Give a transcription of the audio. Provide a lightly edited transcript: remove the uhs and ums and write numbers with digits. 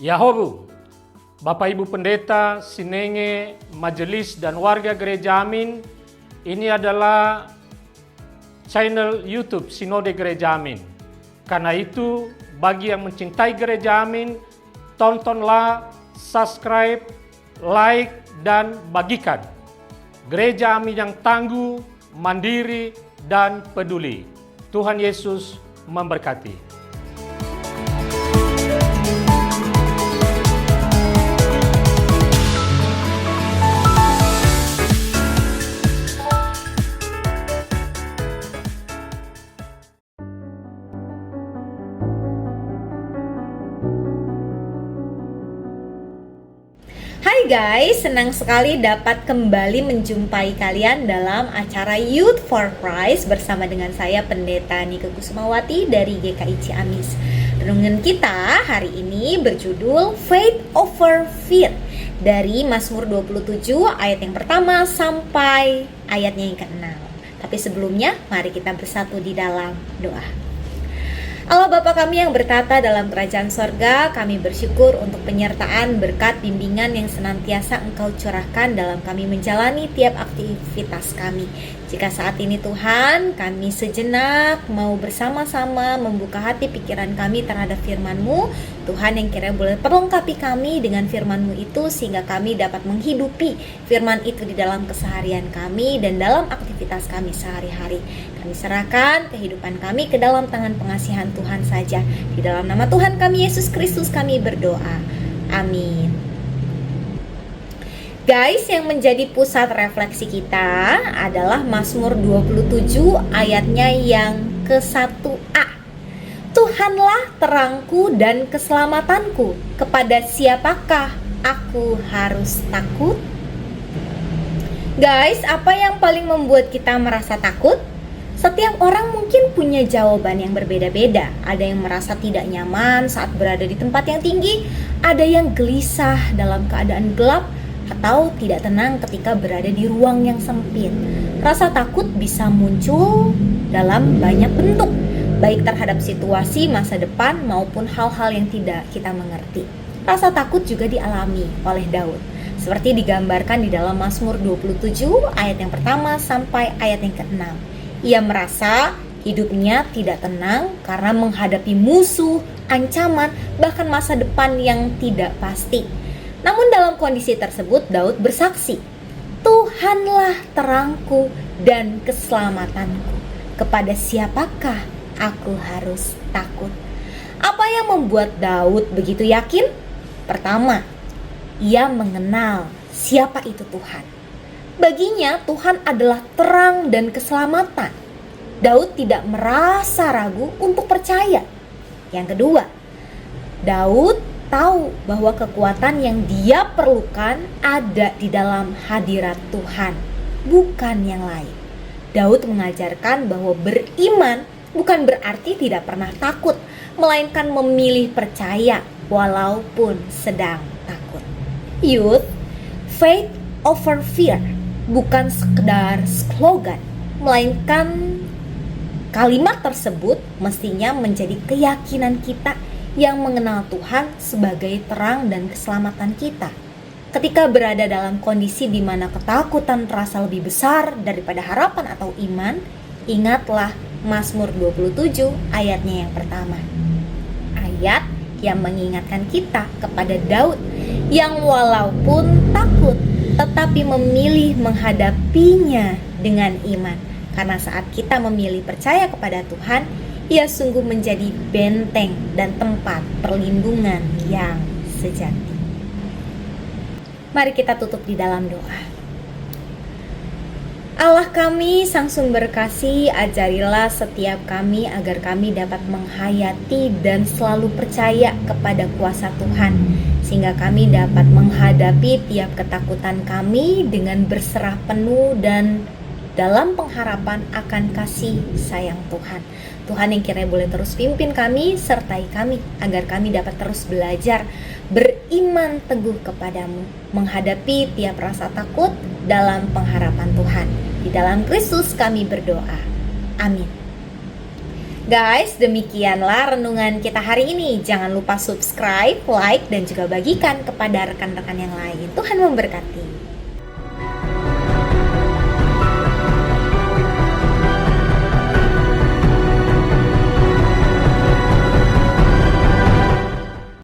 Yahobu, Bapak Ibu Pendeta, Sinenge, Majelis dan warga Gereja Amin, ini adalah channel YouTube Sinode Gereja Amin. Karena itu, bagi yang mencintai Gereja Amin, tontonlah, subscribe, like, dan bagikan. Gereja Amin yang tangguh, mandiri, dan peduli. Tuhan Yesus memberkati. Hai guys, senang sekali dapat kembali menjumpai kalian dalam acara Youth for Christ bersama dengan saya Pendeta Nike Kusumawati dari GKI Ciamis. Renungan kita hari ini berjudul Faith Over Fear dari Mazmur 27 ayat yang pertama sampai ayatnya yang ke-6. Tapi sebelumnya, mari kita bersatu di dalam doa. Allah Bapa kami yang bertata dalam kerajaan sorga, kami bersyukur untuk penyertaan, berkat, bimbingan yang senantiasa Engkau curahkan dalam kami menjalani tiap aktivitas kami. Jika saat ini Tuhan, kami sejenak mau bersama-sama membuka hati pikiran kami terhadap firman-Mu, Tuhan yang kira boleh perlengkapi kami dengan firman-Mu itu sehingga kami dapat menghidupi firman itu di dalam keseharian kami dan dalam aktivitas kami sehari-hari. Kami serahkan kehidupan kami ke dalam tangan pengasihan Tuhan saja. Di dalam nama Tuhan kami Yesus Kristus kami berdoa. Amin. Guys, yang menjadi pusat refleksi kita adalah Mazmur 27 ayatnya yang ke-1a. Tuhanlah terangku dan keselamatanku, kepada siapakah aku harus takut? Guys, apa yang paling membuat kita merasa takut? Setiap orang mungkin punya jawaban yang berbeda-beda. Ada yang merasa tidak nyaman saat berada di tempat yang tinggi, ada yang gelisah dalam keadaan gelap, atau tidak tenang ketika berada di ruang yang sempit. Rasa takut bisa muncul dalam banyak bentuk, baik terhadap situasi masa depan maupun hal-hal yang tidak kita mengerti. Rasa takut juga dialami oleh Daud, seperti digambarkan di dalam Mazmur 27 ayat yang pertama sampai ayat yang ke-6. Ia merasa hidupnya tidak tenang karena menghadapi musuh, ancaman, bahkan masa depan yang tidak pasti. Namun dalam kondisi tersebut Daud bersaksi, Tuhanlah terangku dan keselamatanku, kepada siapakah aku harus takut? Apa yang membuat Daud begitu yakin? Pertama, ia mengenal siapa itu Tuhan. Baginya Tuhan adalah terang dan keselamatan. Daud tidak merasa ragu untuk percaya. Yang kedua, Daud tahu bahwa kekuatan yang dia perlukan ada di dalam hadirat Tuhan, bukan yang lain. Daud mengajarkan bahwa beriman bukan berarti tidak pernah takut, melainkan memilih percaya walaupun sedang takut. Youth, faith over fear bukan sekedar slogan, melainkan kalimat tersebut mestinya menjadi keyakinan kita yang mengenal Tuhan sebagai terang dan keselamatan kita. Ketika berada dalam kondisi di mana ketakutan terasa lebih besar daripada harapan atau iman, ingatlah Mazmur 27 ayatnya yang pertama. Ayat yang mengingatkan kita kepada Daud yang walaupun takut tetapi memilih menghadapinya dengan iman. Karena saat kita memilih percaya kepada Tuhan, ia sungguh menjadi benteng dan tempat perlindungan yang sejati. Mari kita tutup di dalam doa. Allah kami, Sang Sumber Kasih, ajarilah setiap kami agar kami dapat menghayati dan selalu percaya kepada kuasa Tuhan, sehingga kami dapat menghadapi tiap ketakutan kami dengan berserah penuh dan dalam pengharapan akan kasih sayang Tuhan. Tuhan yang kiranya boleh terus pimpin kami, sertai kami, agar kami dapat terus belajar, beriman teguh kepadamu, menghadapi tiap rasa takut dalam pengharapan Tuhan. Di dalam Kristus kami berdoa. Amin. Guys, demikianlah renungan kita hari ini. Jangan lupa subscribe, like, dan juga bagikan kepada rekan-rekan yang lain. Tuhan memberkati.